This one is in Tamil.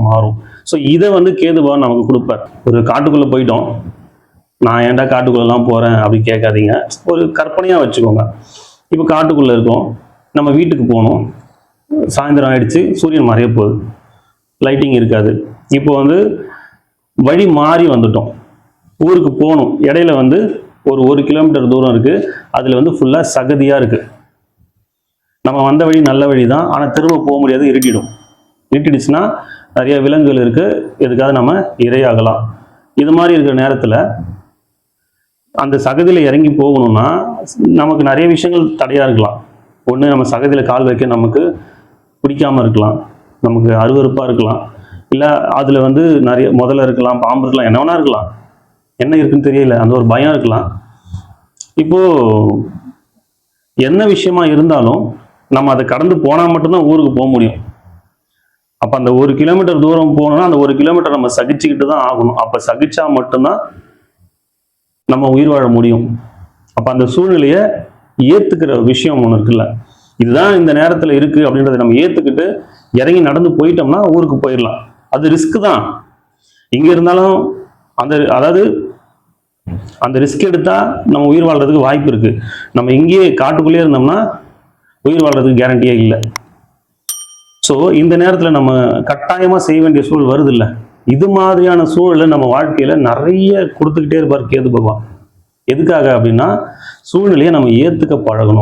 மாறும். ஸோ இதை கேது பகவான் நமக்கு கொடுப்பார். ஒரு காட்டுக்குள்ளே போயிட்டோம், நான் ஏன்டா காட்டுக்குள்ளெல்லாம் போகிறேன் அப்படி கேட்காதீங்க. ஒரு கற்பனையாக வச்சுக்கோங்க. இப்போ காட்டுக்குள்ளே இருக்கோம், நம்ம வீட்டுக்கு போகணும், சாயந்தரம் ஆயிடுச்சு, சூரியன் மறைய போகுது, லைட்டிங் இருக்காது. இப்போ வழி மாறி வந்துட்டோம், ஊருக்கு போகணும். இடையில ஒரு 1 கிலோமீட்டர் தூரம் இருக்குது, அதில் ஃபுல்லாக சகதியாக இருக்குது. நம்ம வந்த வழி நல்ல வழி தான், ஆனால் திரும்ப போக முடியாது, இருட்டிடுச்சுன்னா நிறைய விலங்குகள் இருக்குது, எதுக்காக நம்ம இரையாகலாம். இது மாதிரி இருக்கிற நேரத்தில் அந்த சகதியில் இறங்கி போகணும்னா நமக்கு நிறைய விஷயங்கள் தடையாக இருக்கலாம். ஒன்று, நம்ம சகதியில் கால் வைக்க நமக்கு பிடிக்காமல் இருக்கலாம், நமக்கு அருவருப்பாக இருக்கலாம், இல்லை அதில் நிறைய முதல்ல இருக்கலாம், பாம்பு இருக்கலாம், என்ன வேணா இருக்கலாம், என்ன இருக்குன்னு தெரியல, அந்த ஒரு பயம் இருக்கலாம். இப்போது என்ன விஷயமா இருந்தாலும் நம்ம அதை கடந்து போனால் மட்டும்தான் ஊருக்கு போக முடியும். அப்போ அந்த 1 கிலோமீட்டர் தூரம் போகணும்னா அந்த 1 கிலோமீட்டர் நம்ம சகிச்சுக்கிட்டு தான் ஆகணும். அப்போ சகிச்சா மட்டும்தான் நம்ம உயிர் வாழ முடியும். அப்போ அந்த சூழ்நிலையை ஏற்றுக்கிற விஷயம் ஒன்று இருக்குல்ல, இதுதான் இந்த நேரத்தில் இருக்குது அப்படின்றத நம்ம ஏற்றுக்கிட்டு இறங்கி நடந்து போயிட்டோம்னா ஊருக்கு போயிடலாம். அது ரிஸ்க் தான். இங்கே இருந்தாலும் அதாவது அந்த ரிஸ்க் எடுத்தால் நம்ம உயிர் வாழ்றதுக்கு வாய்ப்பு இருக்குது. நம்ம இங்கேயே காட்டுக்குள்ளேயே இருந்தோம்னா உயிர் வாழ்றதுக்கு கேரண்டியே இல்லை. ஸோ இந்த நேரத்தில் நம்ம கட்டாயமாக செய்ய வேண்டிய சூழல் வருது இல்லை. இது மாதிரியான சூழலை நம்ம வாழ்க்கையில் நிறைய கொடுத்துக்கிட்டே இருப்பார் கேது பகவான். எதுக்காக அப்படின்னா, சூழ்நிலையை நம்ம ஏற்றுக்க பழகணும்.